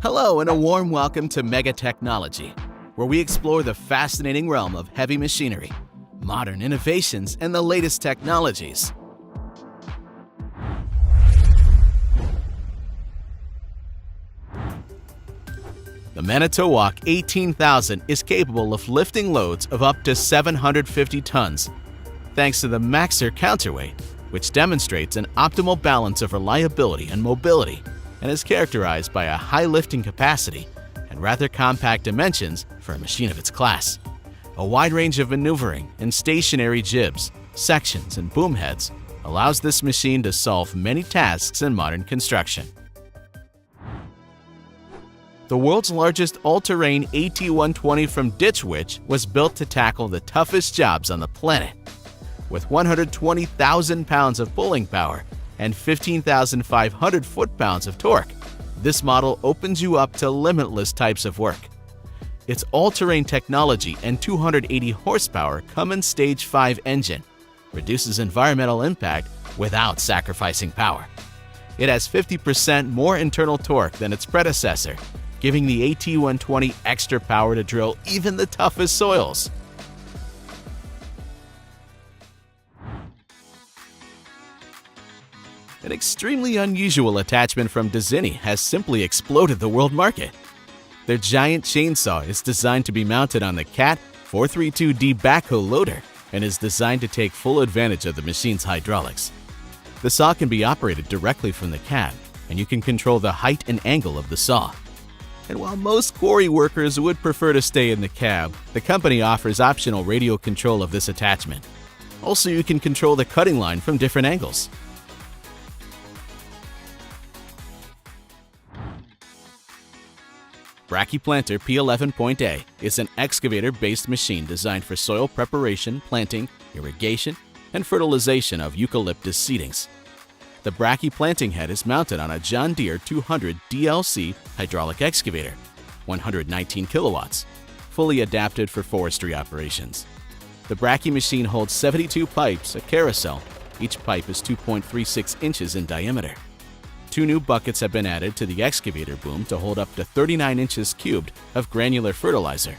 Hello and a warm welcome to Mega Technology, where we explore the fascinating realm of heavy machinery, modern innovations, and the latest technologies. The Manitowoc 18,000 is capable of lifting loads of up to 750 tons, thanks to the Maxer counterweight, which demonstrates an optimal balance of reliability and mobility, and is characterized by a high lifting capacity and rather compact dimensions for a machine of its class. A wide range of maneuvering and stationary jibs, sections, and boom heads allows this machine to solve many tasks in modern construction. The world's largest all-terrain AT-120 from Ditch Witch was built to tackle the toughest jobs on the planet. With 120,000 pounds of pulling power and 15,500 foot-pounds of torque, this model opens you up to limitless types of work. Its all-terrain technology and 280 horsepower Cummins Stage 5 engine reduces environmental impact without sacrificing power. It has 50% more internal torque than its predecessor, giving the AT-120 extra power to drill even the toughest soils. An extremely unusual attachment from Dezini has simply exploded the world market. Their giant chainsaw is designed to be mounted on the CAT 432D backhoe loader and is designed to take full advantage of the machine's hydraulics. The saw can be operated directly from the cab, and you can control the height and angle of the saw. And while most quarry workers would prefer to stay in the cab, the company offers optional radio control of this attachment. Also, you can control the cutting line from different angles. Brachyplanter P11.A is an excavator-based machine designed for soil preparation, planting, irrigation, and fertilization of eucalyptus seedlings. The brachyplanting head is mounted on a John Deere 200 DLC hydraulic excavator, 119 kilowatts, fully adapted for forestry operations. The brachy machine holds 72 pipes, a carousel. Each pipe is 2.36 inches in diameter. 2 new buckets have been added to the excavator boom to hold up to 39 inches cubed of granular fertilizer.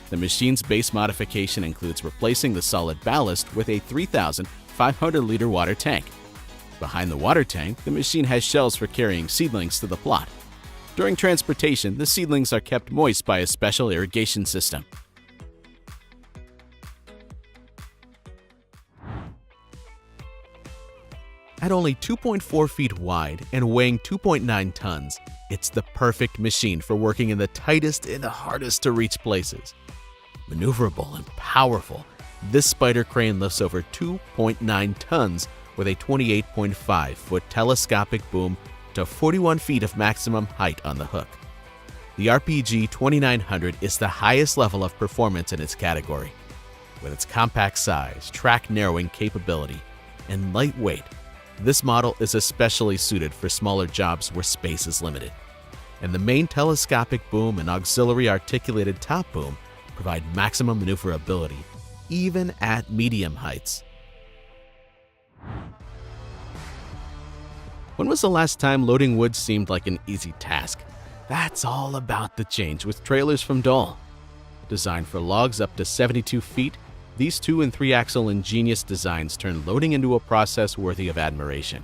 The machine's base modification includes replacing the solid ballast with a 3,500-liter water tank. Behind the water tank, the machine has shelves for carrying seedlings to the plot. During transportation, the seedlings are kept moist by a special irrigation system. At only 2.4 feet wide and weighing 2.9 tons, it's the perfect machine for working in the tightest and the hardest to reach places. Maneuverable and powerful, this spider crane lifts over 2.9 tons with a 28.5-foot telescopic boom to 41 feet of maximum height on the hook. The RPG 2900 is the highest level of performance in its category. With its compact size, track narrowing capability, and light weight, this model is especially suited for smaller jobs where space is limited. And the main telescopic boom and auxiliary articulated top boom provide maximum maneuverability, even at medium heights. When was the last time loading wood seemed like an easy task? That's all about to change with trailers from Dole. Designed for logs up to 72 feet, these 2- and 3-axle ingenious designs turn loading into a process worthy of admiration.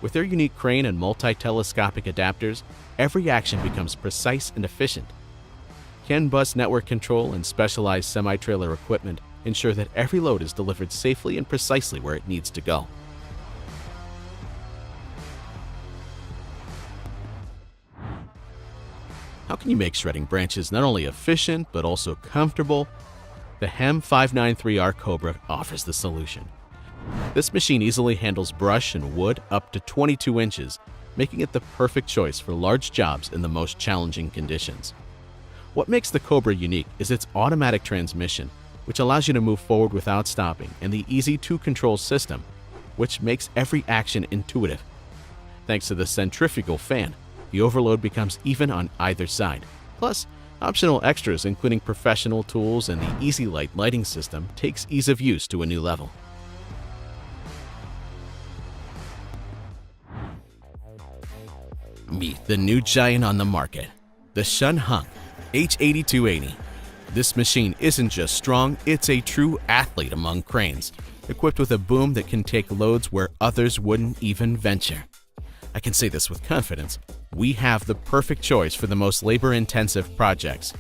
With their unique crane and multi-telescopic adapters, every action becomes precise and efficient. CAN bus network control and specialized semi-trailer equipment ensure that every load is delivered safely and precisely where it needs to go. How can you make shredding branches not only efficient but also comfortable? The HEM 593R Cobra offers the solution. This machine easily handles brush and wood up to 22 inches, making it the perfect choice for large jobs in the most challenging conditions. What makes the Cobra unique is its automatic transmission, which allows you to move forward without stopping, and the easy 2-control system, which makes every action intuitive. Thanks to the centrifugal fan, the overload becomes even on either side. Plus, optional extras including professional tools and the Easy Light lighting system takes ease of use to a new level. Meet the new giant on the market, the Shunhunk H8280. This machine isn't just strong, it's a true athlete among cranes, equipped with a boom that can take loads where others wouldn't even venture. I can say this with confidence, we have the perfect choice for the most labor-intensive projects.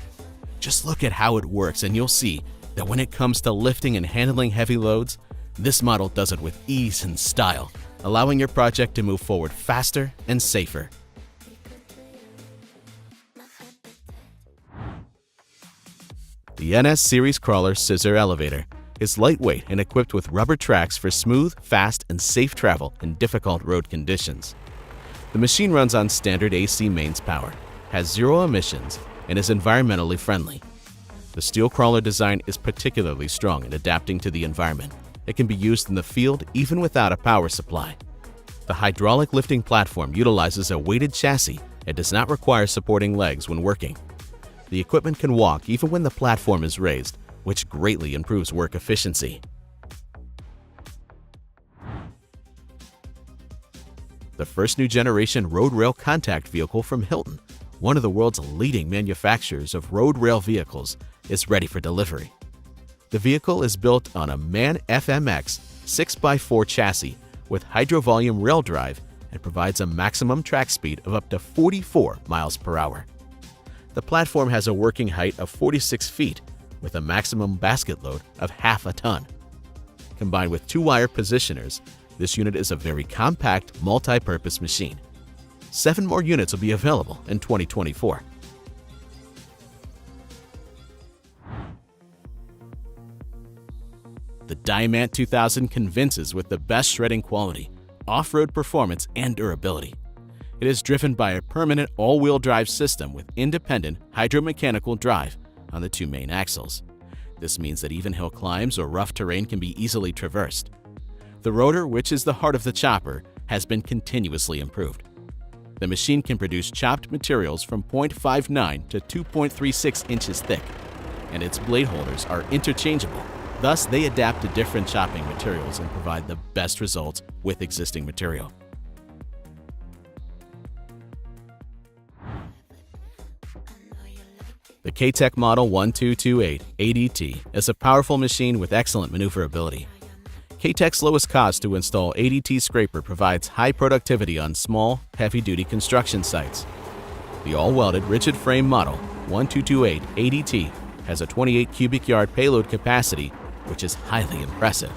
Just look at how it works and you'll see that when it comes to lifting and handling heavy loads, this model does it with ease and style, allowing your project to move forward faster and safer. The NS Series Crawler Scissor Elevator is lightweight and equipped with rubber tracks for smooth, fast, and safe travel in difficult road conditions. The machine runs on standard AC mains power, has zero emissions, and is environmentally friendly. The steel crawler design is particularly strong in adapting to the environment. It can be used in the field even without a power supply. The hydraulic lifting platform utilizes a weighted chassis and does not require supporting legs when working. The equipment can walk even when the platform is raised, which greatly improves work efficiency. The first new generation road rail contact vehicle from Hilton, one of the world's leading manufacturers of road rail vehicles, is ready for delivery. The vehicle is built on a MAN FMX 6x4 chassis with hydrovolume rail drive and provides a maximum track speed of up to 44 miles per hour. The platform has a working height of 46 feet with a maximum basket load of half a ton. Combined with 2-wire positioners, this unit is a very compact, multi-purpose machine. 7 more units will be available in 2024. The Diamant 2000 convinces with the best shredding quality, off-road performance, and durability. It is driven by a permanent all-wheel drive system with independent hydromechanical drive on the 2 main axles. This means that even hill climbs or rough terrain can be easily traversed. The rotor, which is the heart of the chopper, has been continuously improved. The machine can produce chopped materials from 0.59 to 2.36 inches thick, and its blade holders are interchangeable. Thus, they adapt to different chopping materials and provide the best results with existing material. The K-Tech Model 1228 ADT is a powerful machine with excellent maneuverability. K-Tech's lowest cost to install ADT scraper provides high productivity on small, heavy-duty construction sites. The all-welded rigid frame model 1228 ADT has a 28 cubic yard payload capacity, which is highly impressive.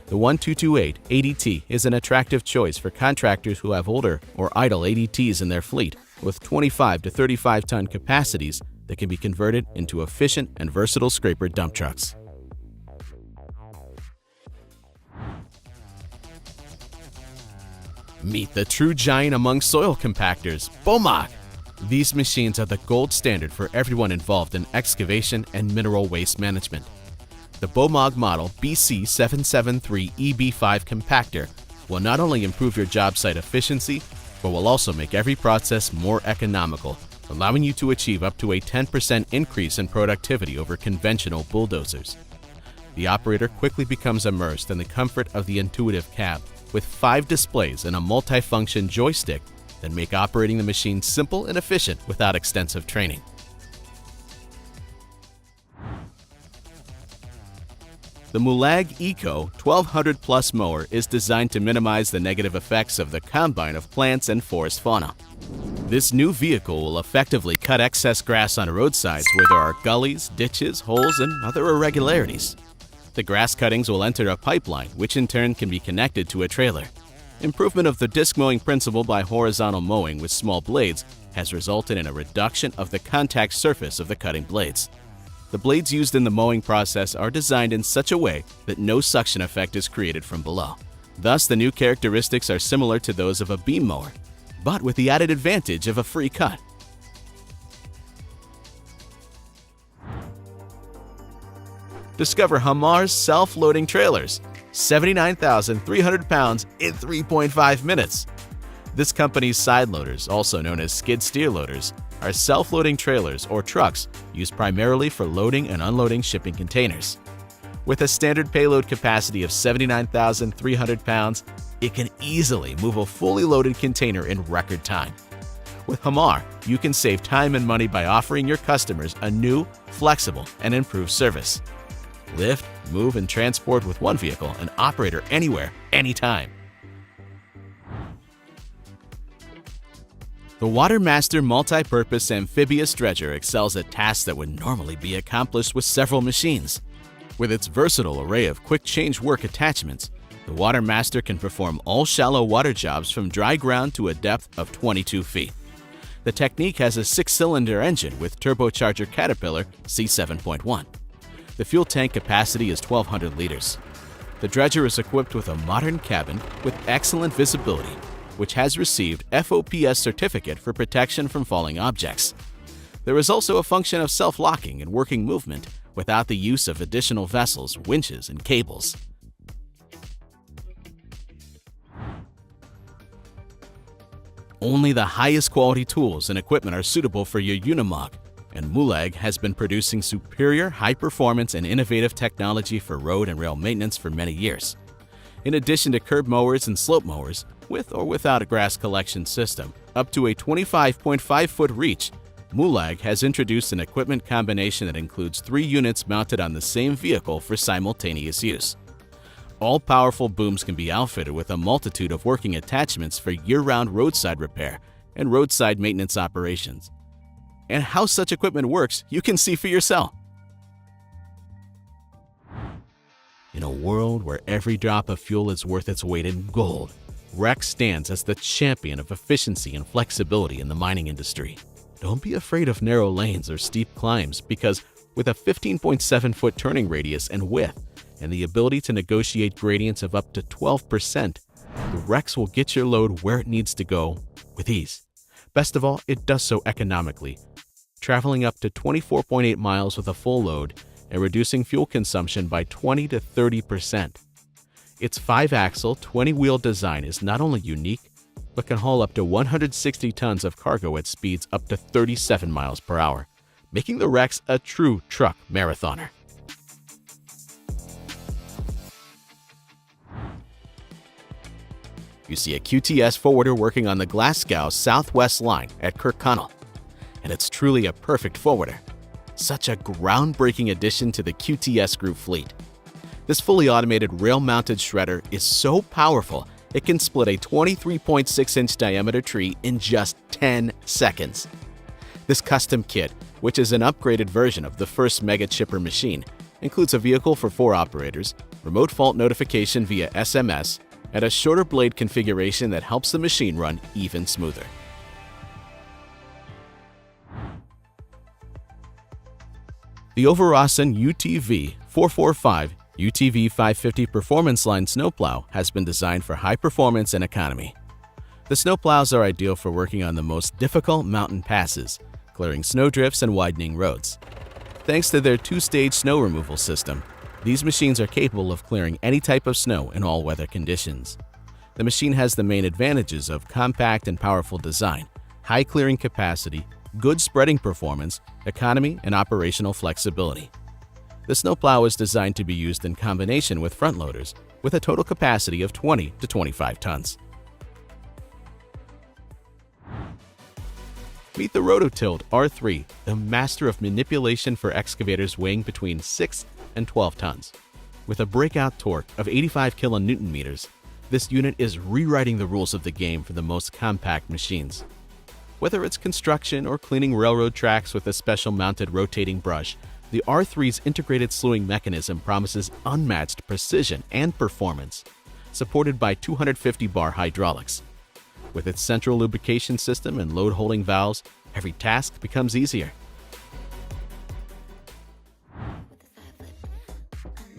The 1228 ADT is an attractive choice for contractors who have older or idle ADTs in their fleet with 25 to 35 ton capacities that can be converted into efficient and versatile scraper dump trucks. Meet the true giant among soil compactors, Bomag. These machines are the gold standard for everyone involved in excavation and mineral waste management. The Bomag model BC773EB5 compactor will not only improve your job site efficiency, but will also make every process more economical, allowing you to achieve up to a 10% increase in productivity over conventional bulldozers. The operator quickly becomes immersed in the comfort of the intuitive cab with 5 displays and a multi-function joystick that make operating the machine simple and efficient without extensive training. The Mulag Eco 1200 Plus mower is designed to minimize the negative effects of the combine of plants and forest fauna. This new vehicle will effectively cut excess grass on roadsides where there are gullies, ditches, holes, and other irregularities. The grass cuttings will enter a pipeline, which in turn can be connected to a trailer. Improvement of the disc mowing principle by horizontal mowing with small blades has resulted in a reduction of the contact surface of the cutting blades. The blades used in the mowing process are designed in such a way that no suction effect is created from below. Thus, the new characteristics are similar to those of a beam mower, but with the added advantage of a free cut. Discover Hamar's self-loading trailers, 79,300 pounds in 3.5 minutes. This company's side loaders, also known as skid steer loaders, are self-loading trailers or trucks used primarily for loading and unloading shipping containers. With a standard payload capacity of 79,300 pounds, it can easily move a fully loaded container in record time. With Hamar, you can save time and money by offering your customers a new, flexible, and improved service. Lift, move, and transport with one vehicle and operator anywhere, anytime. The Watermaster multi-purpose amphibious dredger excels at tasks that would normally be accomplished with several machines. With its versatile array of quick-change work attachments, the Watermaster can perform all shallow water jobs from dry ground to a depth of 22 feet. The Technique has a 6-cylinder engine with turbocharger Caterpillar C7.1. The fuel tank capacity is 1,200 liters. The dredger is equipped with a modern cabin with excellent visibility, which has received FOPS certificate for protection from falling objects. There is also a function of self-locking and working movement without the use of additional vessels, winches, and cables. Only the highest quality tools and equipment are suitable for your Unimog, and Mulag has been producing superior high-performance and innovative technology for road and rail maintenance for many years. In addition to curb mowers and slope mowers, with or without a grass collection system, up to a 25.5-foot reach, Mulag has introduced an equipment combination that includes 3 units mounted on the same vehicle for simultaneous use. All powerful booms can be outfitted with a multitude of working attachments for year-round roadside repair and roadside maintenance operations. And how such equipment works, you can see for yourself. In a world where every drop of fuel is worth its weight in gold, Rex stands as the champion of efficiency and flexibility in the mining industry. Don't be afraid of narrow lanes or steep climbs, because with a 15.7-foot turning radius and width, and the ability to negotiate gradients of up to 12%, the Rex will get your load where it needs to go with ease. Best of all, it does so economically, traveling up to 24.8 miles with a full load and reducing fuel consumption by 20 to 30%. Its 5-axle, 20-wheel design is not only unique, but can haul up to 160 tons of cargo at speeds up to 37 miles per hour, making the Rex a true truck marathoner. You see a QTS forwarder working on the Glasgow Southwest line at Kirkconnell, and it's truly a perfect forwarder. Such a groundbreaking addition to the QTS group fleet. This fully automated rail-mounted shredder is so powerful it can split a 23.6-inch diameter tree in just 10 seconds. This custom kit, which is an upgraded version of the first Mega Chipper machine, includes a vehicle for 4 operators, remote fault notification via SMS, and a shorter blade configuration that helps the machine run even smoother. The Overossen UTV 445 UTV 550 Performance Line snowplow has been designed for high performance and economy. The snowplows are ideal for working on the most difficult mountain passes, clearing snowdrifts and widening roads. Thanks to their 2-stage snow removal system, these machines are capable of clearing any type of snow in all weather conditions. The machine has the main advantages of compact and powerful design, high clearing capacity, good spreading performance, economy, and operational flexibility. The snowplow is designed to be used in combination with front loaders, with a total capacity of 20 to 25 tons. Meet the Rototilt R3, the master of manipulation for excavators weighing between 6 and 12 tons. With a breakout torque of 85 kilonewton-meters, this unit is rewriting the rules of the game for the most compact machines. Whether it's construction or cleaning railroad tracks with a special mounted rotating brush, the R3's integrated slewing mechanism promises unmatched precision and performance, supported by 250-bar hydraulics. With its central lubrication system and load-holding valves, every task becomes easier.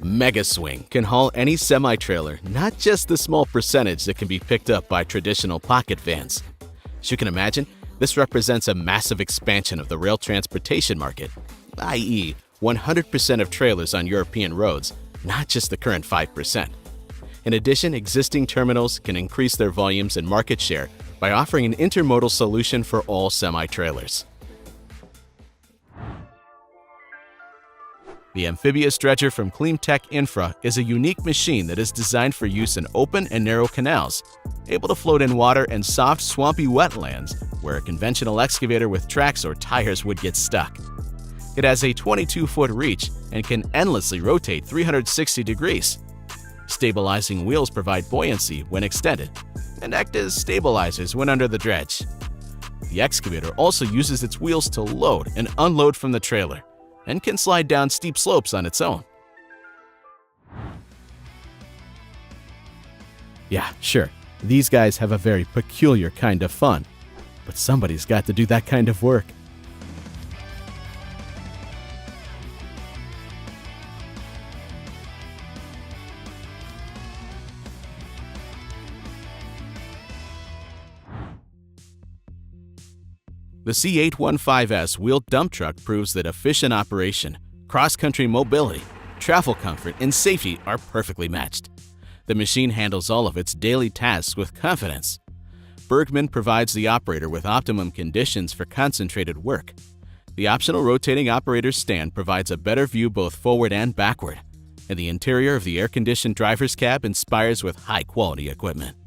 Mega Swing can haul any semi-trailer, not just the small percentage that can be picked up by traditional pocket vans. As you can imagine, this represents a massive expansion of the rail transportation market, i.e., 100% of trailers on European roads, not just the current 5%. In addition, existing terminals can increase their volumes and market share by offering an intermodal solution for all semi-trailers. The amphibious dredger from CleanTech Infra is a unique machine that is designed for use in open and narrow canals, able to float in water and soft, swampy wetlands where a conventional excavator with tracks or tires would get stuck. It has a 22-foot reach and can endlessly rotate 360 degrees. Stabilizing wheels provide buoyancy when extended and act as stabilizers when under the dredge. The excavator also uses its wheels to load and unload from the trailer and can slide down steep slopes on its own. Yeah, sure, these guys have a very peculiar kind of fun, but somebody's got to do that kind of work. The C815S wheeled dump truck proves that efficient operation, cross-country mobility, travel comfort, and safety are perfectly matched. The machine handles all of its daily tasks with confidence. Bergman provides the operator with optimum conditions for concentrated work. The optional rotating operator's stand provides a better view both forward and backward, and the interior of the air-conditioned driver's cab inspires with high-quality equipment.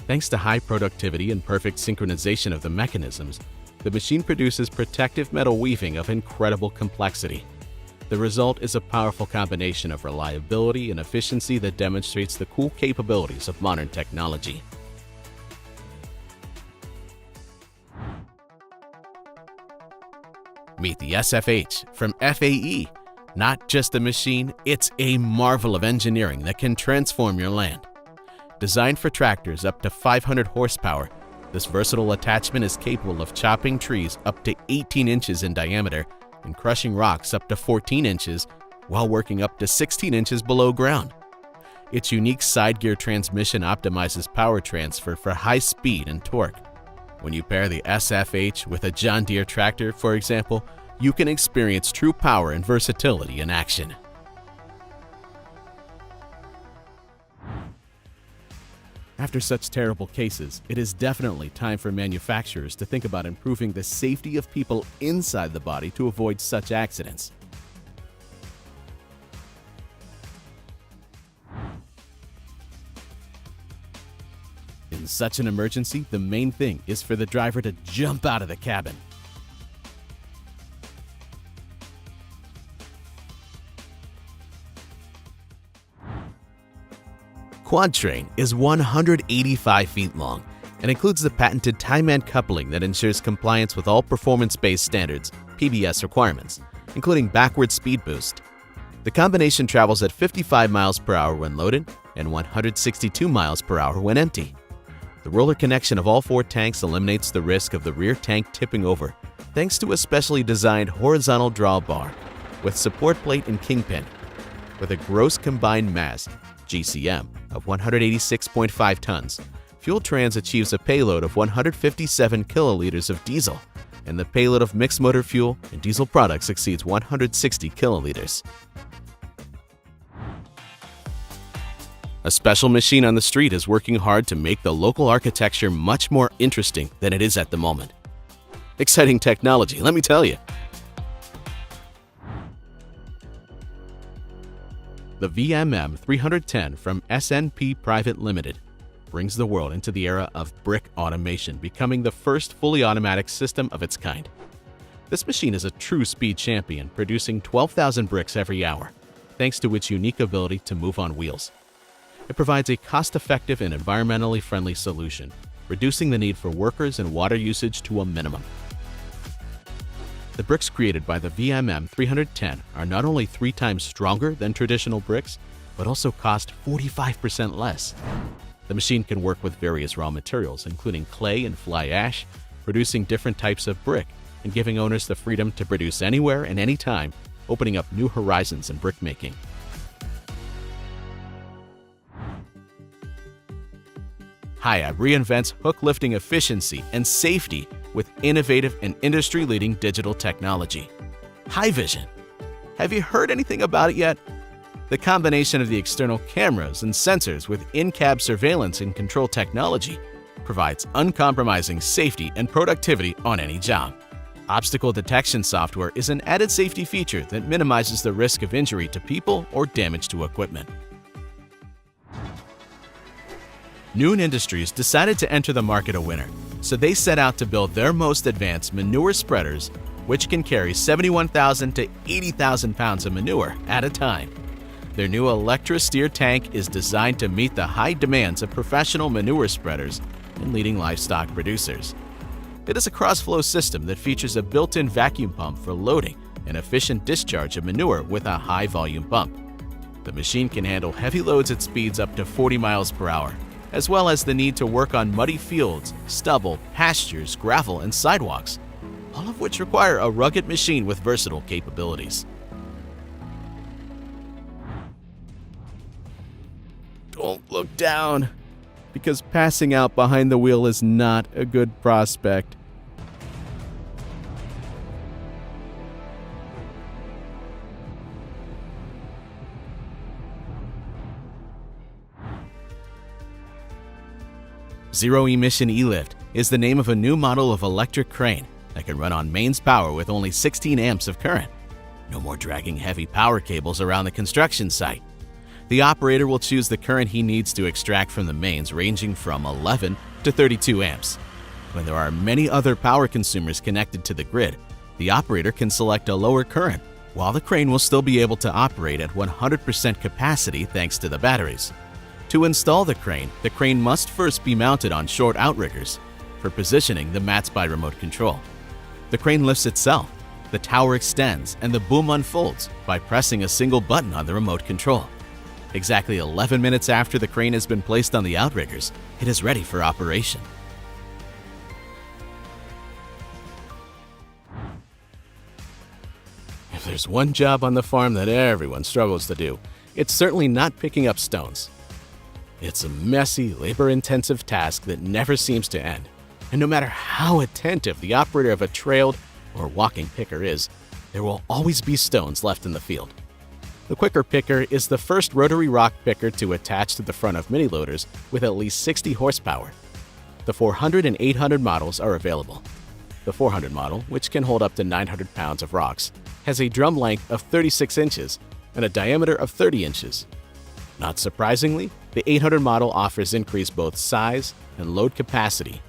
Thanks to high productivity and perfect synchronization of the mechanisms, the machine produces protective metal weaving of incredible complexity. The result is a powerful combination of reliability and efficiency that demonstrates the cool capabilities of modern technology. Meet the SFH from FAE. Not just a machine, it's a marvel of engineering that can transform your land. Designed for tractors up to 500 horsepower, this versatile attachment is capable of chopping trees up to 18 inches in diameter and crushing rocks up to 14 inches while working up to 16 inches below ground. Its unique side gear transmission optimizes power transfer for high speed and torque. When you pair the SFH with a John Deere tractor, for example, you can experience true power and versatility in action. After such terrible cases, it is definitely time for manufacturers to think about improving the safety of people inside the body to avoid such accidents. In such an emergency, the main thing is for the driver to jump out of the cabin. Quad Train is 185 feet long and includes the patented tie-man coupling that ensures compliance with all performance-based standards, PBS requirements, including backward speed boost. The combination travels at 55 miles per hour when loaded and 162 miles per hour when empty. The roller connection of all four tanks eliminates the risk of the rear tank tipping over thanks to a specially designed horizontal drawbar with support plate and kingpin. With a gross combined mass, GCM, of 186.5 tons, Fuel Trans achieves a payload of 157 kiloliters of diesel, and the payload of mixed motor fuel and diesel products exceeds 160 kiloliters. A special machine on the street is working hard to make the local architecture much more interesting than it is at the moment. Exciting technology, let me tell you. The VMM 310 from SNP Private Limited brings the world into the era of brick automation, becoming the first fully automatic system of its kind. This machine is a true speed champion, producing 12,000 bricks every hour, thanks to its unique ability to move on wheels. It provides a cost-effective and environmentally friendly solution, reducing the need for workers and water usage to a minimum. The bricks created by the VMM 310 are not only 3 times stronger than traditional bricks, but also cost 45% less. The machine can work with various raw materials, including clay and fly ash, producing different types of brick and giving owners the freedom to produce anywhere and anytime, opening up new horizons in brickmaking. Hiab reinvents hook lifting efficiency and safety with innovative and industry-leading digital technology. HiVision. Have you heard anything about it yet? The combination of the external cameras and sensors with in-cab surveillance and control technology provides uncompromising safety and productivity on any job. Obstacle detection software is an added safety feature that minimizes the risk of injury to people or damage to equipment. Noon Industries decided to enter the market a winner, so they set out to build their most advanced manure spreaders, which can carry 71,000 to 80,000 pounds of manure at a time. Their new Electra-Steer tank is designed to meet the high demands of professional manure spreaders and leading livestock producers. It is a cross-flow system that features a built-in vacuum pump for loading and efficient discharge of manure with a high-volume pump. The machine can handle heavy loads at speeds up to 40 miles per hour, as well as the need to work on muddy fields, stubble, pastures, gravel, and sidewalks, all of which require a rugged machine with versatile capabilities. Don't look down, because passing out behind the wheel is not a good prospect. Zero Emission E-Lift is the name of a new model of electric crane that can run on mains power with only 16 amps of current. No more dragging heavy power cables around the construction site. The operator will choose the current he needs to extract from the mains, ranging from 11 to 32 amps. When there are many other power consumers connected to the grid, the operator can select a lower current, while the crane will still be able to operate at 100% capacity thanks to the batteries. To install the crane must first be mounted on short outriggers. For positioning, the mats by remote control. The crane lifts itself, the tower extends, and the boom unfolds by pressing a single button on the remote control. Exactly 11 minutes after the crane has been placed on the outriggers, it is ready for operation. If there's one job on the farm that everyone struggles to do, it's certainly not picking up stones. It's a messy, labor-intensive task that never seems to end, and no matter how attentive the operator of a trailed or walking picker is, there will always be stones left in the field. The Quicker Picker is the first rotary rock picker to attach to the front of mini loaders with at least 60 horsepower. The 400 and 800 models are available. The 400 model, which can hold up to 900 pounds of rocks, has a drum length of 36 inches and a diameter of 30 inches. Not surprisingly, the 800 model offers increased both size and load capacity,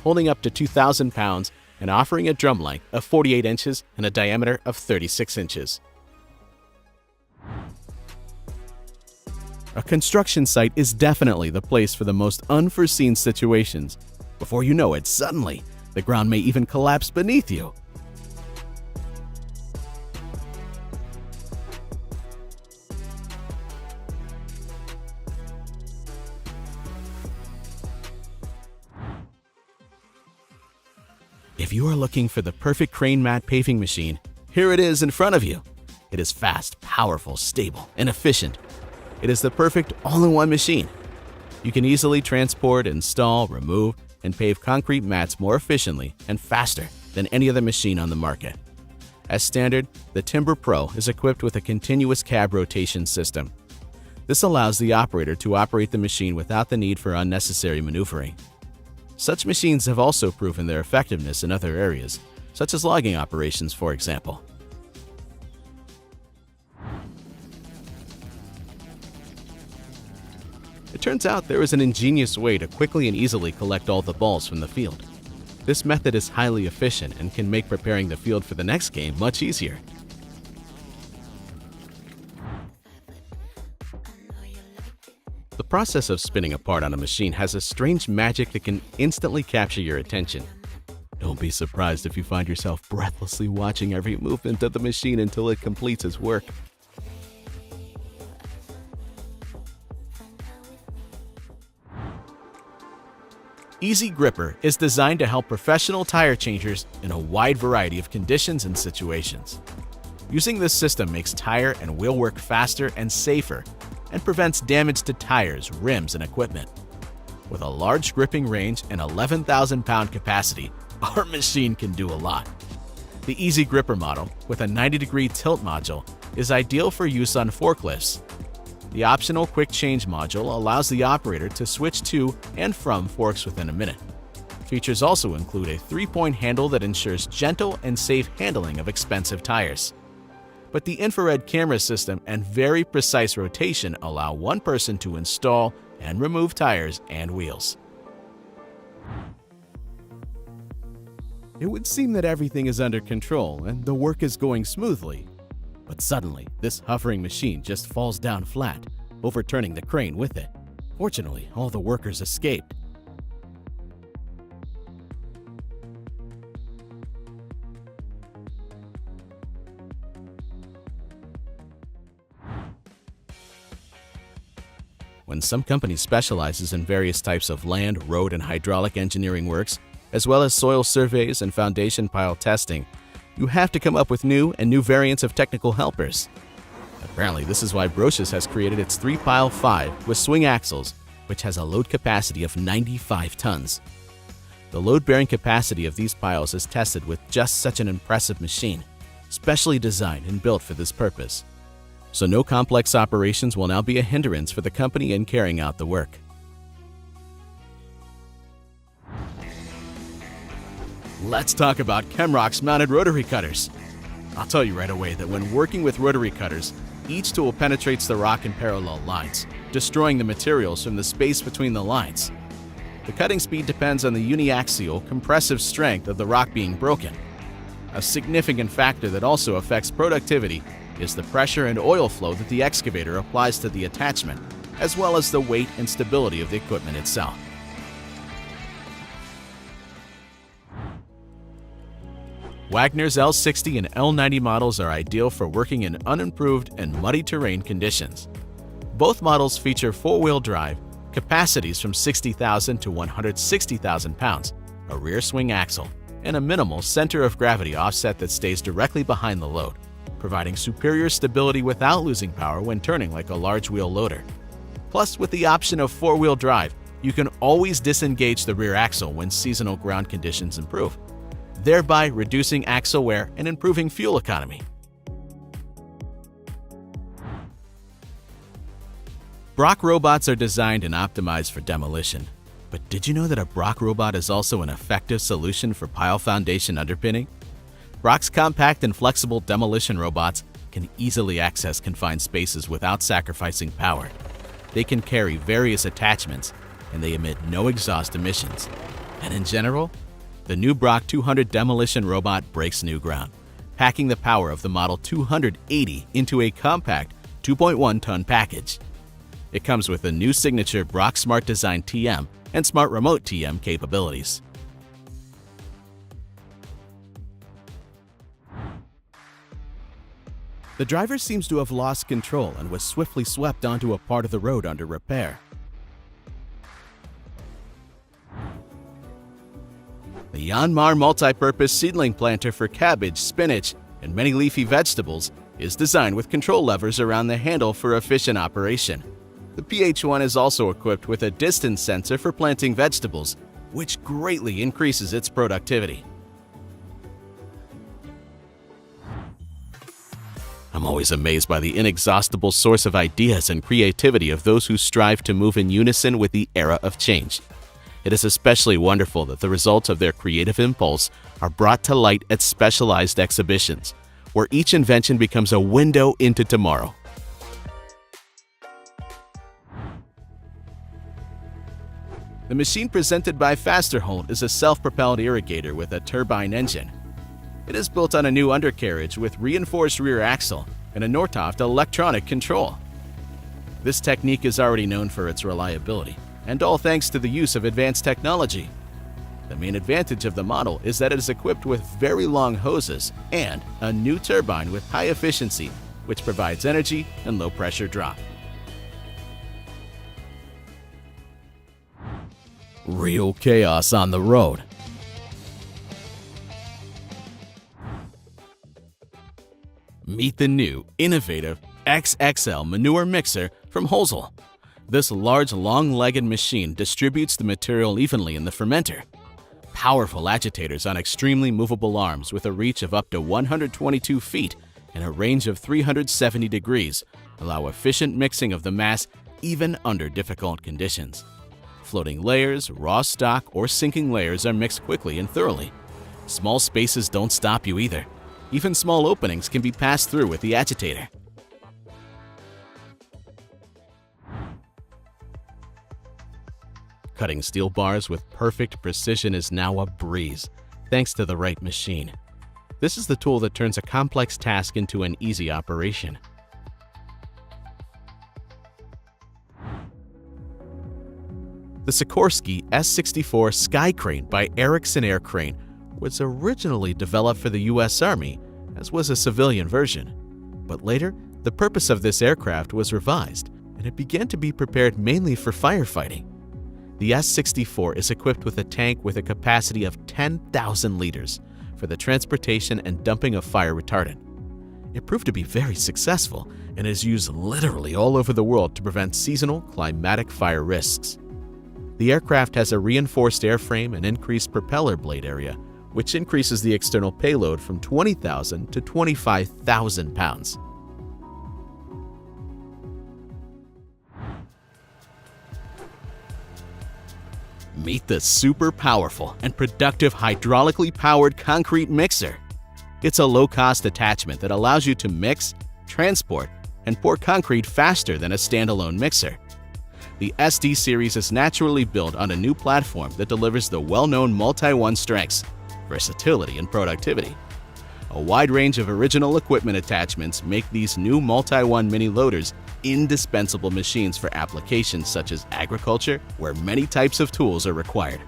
holding up to 2,000 pounds and offering a drum length of 48 inches and a diameter of 36 inches. A construction site is definitely the place for the most unforeseen situations. Before you know it, suddenly, the ground may even collapse beneath you. If you are looking for the perfect crane mat paving machine, here it is in front of you. It is fast, powerful, stable, and efficient. It is the perfect all-in-one machine. You can easily transport, install, remove, and pave concrete mats more efficiently and faster than any other machine on the market. As standard, the Timber Pro is equipped with a continuous cab rotation system. This allows the operator to operate the machine without the need for unnecessary maneuvering. Such machines have also proven their effectiveness in other areas, such as logging operations, for example. It turns out there is an ingenious way to quickly and easily collect all the balls from the field. This method is highly efficient and can make preparing the field for the next game much easier. The process of spinning a part on a machine has a strange magic that can instantly capture your attention. Don't be surprised if you find yourself breathlessly watching every movement of the machine until it completes its work. Easy Gripper is designed to help professional tire changers in a wide variety of conditions and situations. Using this system makes tire and wheel work faster and safer, and prevents damage to tires, rims, and equipment. With a large gripping range and 11,000-pound capacity, our machine can do a lot. The Easy Gripper model, with a 90-degree tilt module, is ideal for use on forklifts. The optional quick change module allows the operator to switch to and from forks within a minute. Features also include a 3-point handle that ensures gentle and safe handling of expensive tires. But the infrared camera system and very precise rotation allow one person to install and remove tires and wheels. It would seem that everything is under control and the work is going smoothly. But suddenly, this hovering machine just falls down flat, overturning the crane with it. Fortunately, all the workers escaped. When some company specializes in various types of land, road, and hydraulic engineering works, as well as soil surveys and foundation pile testing, you have to come up with new variants of technical helpers. Apparently, this is why Brocious has created its 3-pile 5 with swing axles, which has a load capacity of 95 tons. The load-bearing capacity of these piles is tested with just such an impressive machine, specially designed and built for this purpose. So no complex operations will now be a hindrance for the company in carrying out the work. Let's talk about Chemrock's mounted rotary cutters. I'll tell you right away that when working with rotary cutters, each tool penetrates the rock in parallel lines, destroying the materials from the space between the lines. The cutting speed depends on the uniaxial compressive strength of the rock being broken. A significant factor that also affects productivity is the pressure and oil flow that the excavator applies to the attachment, as well as the weight and stability of the equipment itself. Wagner's L60 and L90 models are ideal for working in unimproved and muddy terrain conditions. Both models feature 4-wheel drive, capacities from 60,000 to 160,000 pounds, a rear swing axle, and a minimal center of gravity offset that stays directly behind the load, providing superior stability without losing power when turning like a large wheel loader. Plus, with the option of 4-wheel drive, you can always disengage the rear axle when seasonal ground conditions improve, thereby reducing axle wear and improving fuel economy. Brock robots are designed and optimized for demolition. But did you know that a Brock robot is also an effective solution for pile foundation underpinning? Brock's compact and flexible demolition robots can easily access confined spaces without sacrificing power. They can carry various attachments, and they emit no exhaust emissions. And in general, the new Brock 200 demolition robot breaks new ground, packing the power of the Model 280 into a compact 2.1-ton package. It comes with a new signature Brock Smart Design TM and Smart Remote TM capabilities. The driver seems to have lost control and was swiftly swept onto a part of the road under repair. The Yanmar multi-purpose seedling planter for cabbage, spinach, and many leafy vegetables is designed with control levers around the handle for efficient operation. The PH1 is also equipped with a distance sensor for planting vegetables, which greatly increases its productivity. I'm always amazed by the inexhaustible source of ideas and creativity of those who strive to move in unison with the era of change. It is especially wonderful that the results of their creative impulse are brought to light at specialized exhibitions, where each invention becomes a window into tomorrow. The machine presented by Fasterholt is a self-propelled irrigator with a turbine engine. It is built on a new undercarriage with reinforced rear axle and a Nortoft electronic control. This technique is already known for its reliability, and all thanks to the use of advanced technology. The main advantage of the model is that it is equipped with very long hoses and a new turbine with high efficiency, which provides energy and low pressure drop. Real chaos on the road. Meet the new, innovative XXL manure mixer from Hosel. This large, long-legged machine distributes the material evenly in the fermenter. Powerful agitators on extremely movable arms with a reach of up to 122 feet and a range of 370 degrees allow efficient mixing of the mass even under difficult conditions. Floating layers, raw stock, or sinking layers are mixed quickly and thoroughly. Small spaces don't stop you either. Even small openings can be passed through with the agitator. Cutting steel bars with perfect precision is now a breeze, thanks to the right machine. This is the tool that turns a complex task into an easy operation. The Sikorsky S-64 Sky Crane by Erickson Air Crane was originally developed for the U.S. Army, as was a civilian version. But later, the purpose of this aircraft was revised, and it began to be prepared mainly for firefighting. The S-64 is equipped with a tank with a capacity of 10,000 liters for the transportation and dumping of fire retardant. It proved to be very successful and is used literally all over the world to prevent seasonal climatic fire risks. The aircraft has a reinforced airframe and increased propeller blade area, which increases the external payload from 20,000 to 25,000 pounds. Meet the super powerful and productive hydraulically powered concrete mixer. It's a low-cost attachment that allows you to mix, transport, and pour concrete faster than a standalone mixer. The SD series is naturally built on a new platform that delivers the well-known multi-one strengths, versatility, and productivity. A wide range of original equipment attachments make these new multi-one mini loaders indispensable machines for applications such as agriculture, where many types of tools are required.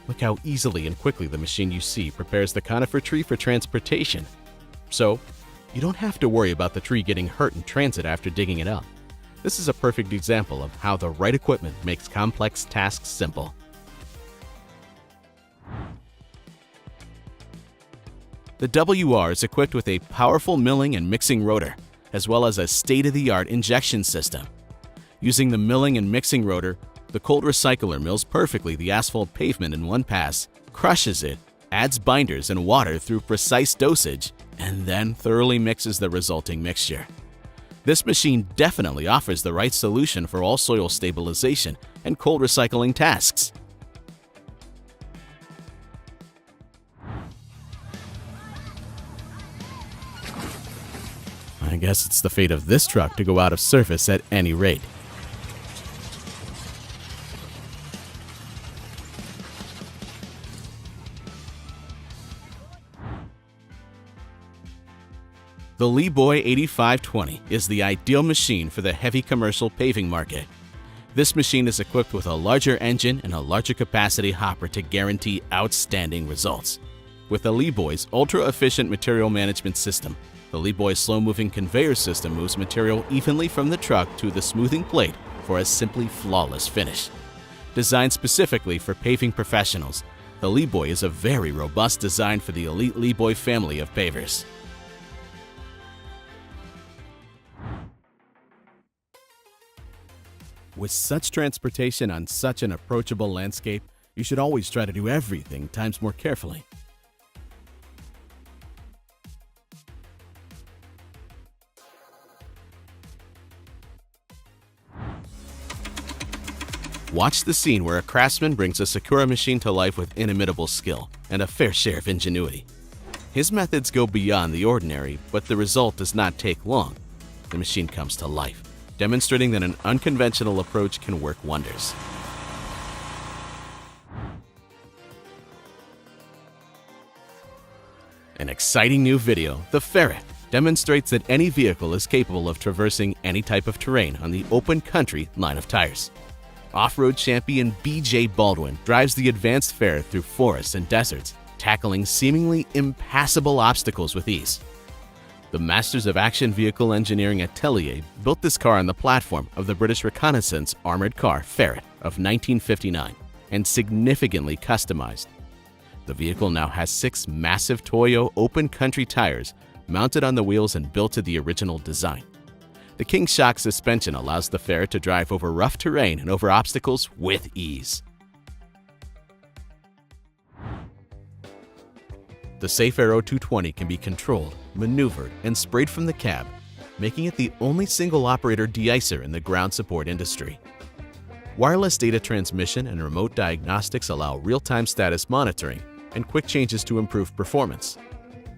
Look how easily and quickly the machine you see prepares the conifer tree for transportation. So, you don't have to worry about the tree getting hurt in transit after digging it up. This is a perfect example of how the right equipment makes complex tasks simple. The WR is equipped with a powerful milling and mixing rotor, as well as a state-of-the-art injection system. Using the milling and mixing rotor, the cold recycler mills perfectly the asphalt pavement in one pass, crushes it, adds binders and water through precise dosage, and then thoroughly mixes the resulting mixture. This machine definitely offers the right solution for all soil stabilization and cold recycling tasks. I guess it's the fate of this truck to go out of service at any rate. The Lieboy 8520 is the ideal machine for the heavy commercial paving market. This machine is equipped with a larger engine and a larger capacity hopper to guarantee outstanding results. With the Lieboy's ultra-efficient material management system, the Lieboy slow-moving conveyor system moves material evenly from the truck to the smoothing plate for a simply flawless finish. Designed specifically for paving professionals, the Lieboy is a very robust design for the elite Lieboy family of pavers. With such transportation on such an approachable landscape, you should always try to do everything times more carefully. Watch the scene where a craftsman brings a Sakura machine to life with inimitable skill and a fair share of ingenuity. His methods go beyond the ordinary, but the result does not take long. The machine comes to life, demonstrating that an unconventional approach can work wonders. An exciting new video, the Ferret, demonstrates that any vehicle is capable of traversing any type of terrain on the open country line of tires. Off-road champion B.J. Baldwin drives the advanced Ferret through forests and deserts, tackling seemingly impassable obstacles with ease. The Masters of Action Vehicle Engineering Atelier built this car on the platform of the British reconnaissance armored car Ferret of 1959 and significantly customized. The vehicle now has 6 massive Toyo open country tires mounted on the wheels and built to the original design. The King Shock suspension allows the Ferret to drive over rough terrain and over obstacles with ease. The Safe Aero 220 can be controlled, maneuvered, and sprayed from the cab, making it the only single-operator de-icer in the ground support industry. Wireless data transmission and remote diagnostics allow real-time status monitoring and quick changes to improve performance.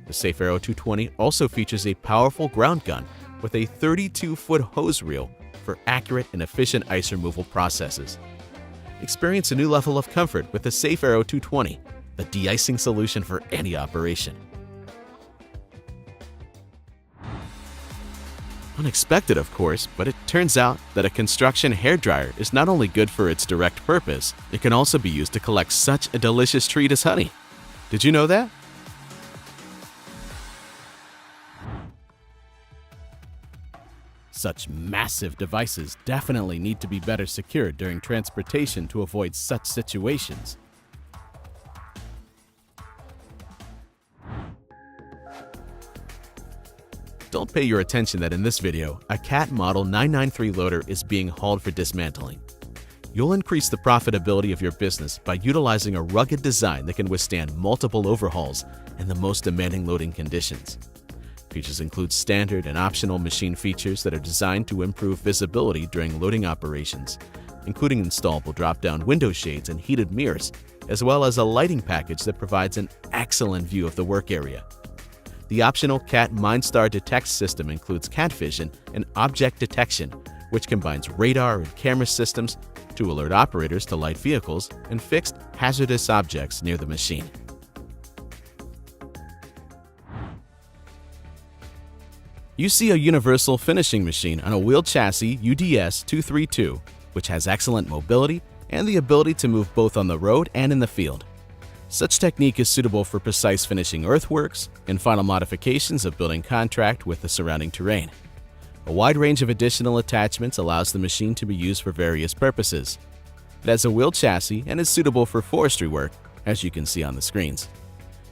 The Safe Aero 220 also features a powerful ground gun with a 32-foot hose reel for accurate and efficient ice removal processes. Experience a new level of comfort with the Safe Aero 220, the de-icing solution for any operation. Unexpected, of course, but it turns out that a construction hairdryer is not only good for its direct purpose, it can also be used to collect such a delicious treat as honey. Did you know that? Such massive devices definitely need to be better secured during transportation to avoid such situations. Don't pay your attention that in this video, a CAT Model 993 loader is being hauled for dismantling. You'll increase the profitability of your business by utilizing a rugged design that can withstand multiple overhauls in the most demanding loading conditions. Features include standard and optional machine features that are designed to improve visibility during loading operations, including installable drop-down window shades and heated mirrors, as well as a lighting package that provides an excellent view of the work area. The optional CAT MindStar Detect system includes CAT vision and object detection, which combines radar and camera systems to alert operators to light vehicles and fixed hazardous objects near the machine. You see a universal finishing machine on a wheel chassis UDS 232, which has excellent mobility and the ability to move both on the road and in the field. Such technique is suitable for precise finishing earthworks and final modifications of building contract with the surrounding terrain. A wide range of additional attachments allows the machine to be used for various purposes. It has a wheel chassis and is suitable for forestry work, as you can see on the screens,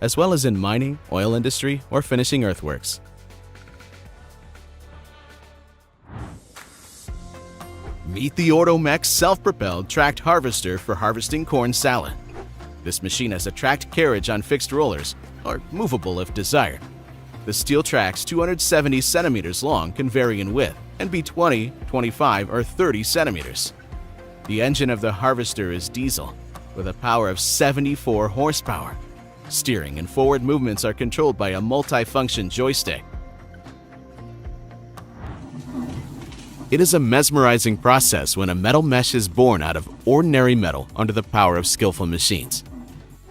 as well as in mining, oil industry, or finishing earthworks. Meet the Ortomex self-propelled tracked harvester for harvesting corn salad. This machine has a tracked carriage on fixed rollers, or movable if desired. The steel tracks 270 centimeters long can vary in width and be 20, 25, or 30 centimeters. The engine of the harvester is diesel, with a power of 74 horsepower. Steering and forward movements are controlled by a multi-function joystick. It is a mesmerizing process when a metal mesh is born out of ordinary metal under the power of skillful machines.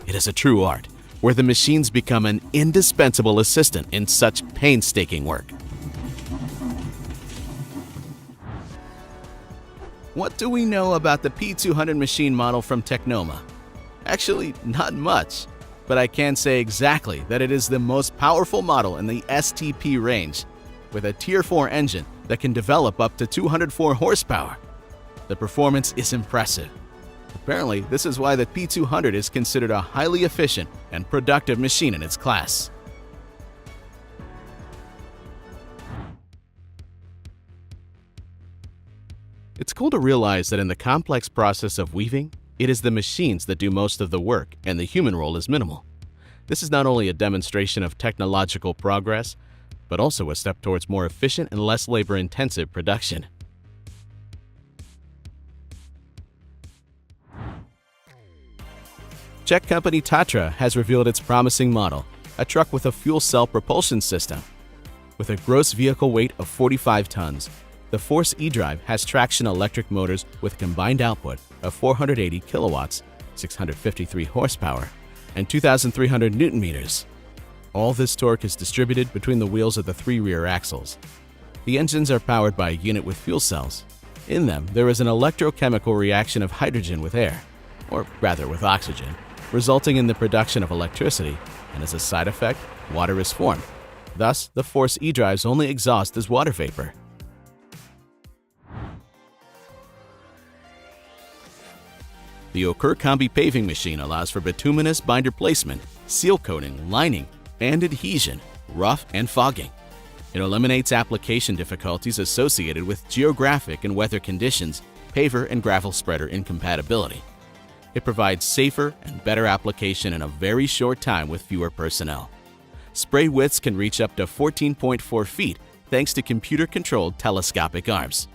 It is a true art, where the machines become an indispensable assistant in such painstaking work. What do we know about the P200 machine model from Technoma? Actually, not much, but I can say exactly that it is the most powerful model in the STP range, with a Tier 4 engine that can develop up to 204 horsepower. The performance is impressive. Apparently, this is why the P200 is considered a highly efficient and productive machine in its class. It's cool to realize that in the complex process of weaving, it is the machines that do most of the work and the human role is minimal. This is not only a demonstration of technological progress, but also a step towards more efficient and less labor-intensive production. Czech company Tatra has revealed its promising model, a truck with a fuel cell propulsion system. With a gross vehicle weight of 45 tons, the Force eDrive has traction electric motors with combined output of 480 kilowatts, 653 horsepower, and 2,300 newton meters. All this torque is distributed between the wheels of the 3 rear axles. The engines are powered by a unit with fuel cells. In them, there is an electrochemical reaction of hydrogen with air, or rather with oxygen, resulting in the production of electricity, and as a side effect, water is formed. Thus, the Force eDrive's only exhaust is water vapor. The Ukr Combi paving machine allows for bituminous binder placement, seal coating, lining, and adhesion, rough and fogging. It eliminates application difficulties associated with geographic and weather conditions, paver and gravel spreader incompatibility. It provides safer and better application in a very short time with fewer personnel. Spray widths can reach up to 14.4 feet thanks to computer-controlled telescopic arms.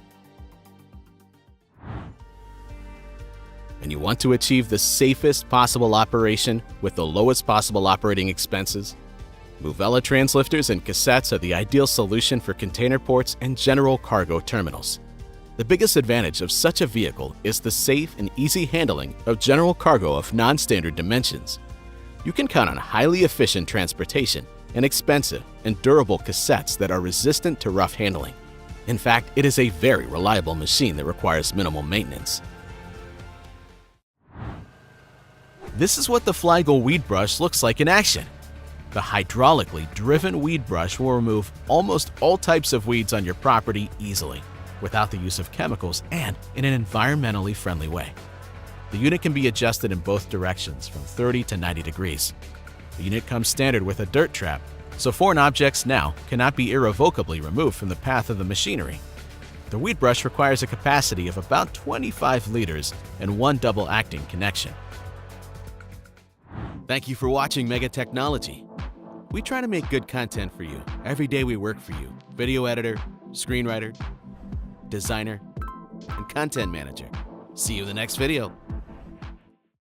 And you want to achieve the safest possible operation with the lowest possible operating expenses? Movella translifters and cassettes are the ideal solution for container ports and general cargo terminals. The biggest advantage of such a vehicle is the safe and easy handling of general cargo of non-standard dimensions. You can count on highly efficient transportation and expensive and durable cassettes that are resistant to rough handling. In fact, it is a very reliable machine that requires minimal maintenance. This is what the Flygo weed brush looks like in action. The hydraulically driven weed brush will remove almost all types of weeds on your property easily, without the use of chemicals and in an environmentally friendly way. The unit can be adjusted in both directions from 30 to 90 degrees. The unit comes standard with a dirt trap, so foreign objects now cannot be irrevocably removed from the path of the machinery. The weed brush requires a capacity of about 25 liters and one double-acting connection. Thank you for watching Mega Technology. We try to make good content for you. Every day we work for you. Video editor, screenwriter, designer, and content manager. See you in the next video.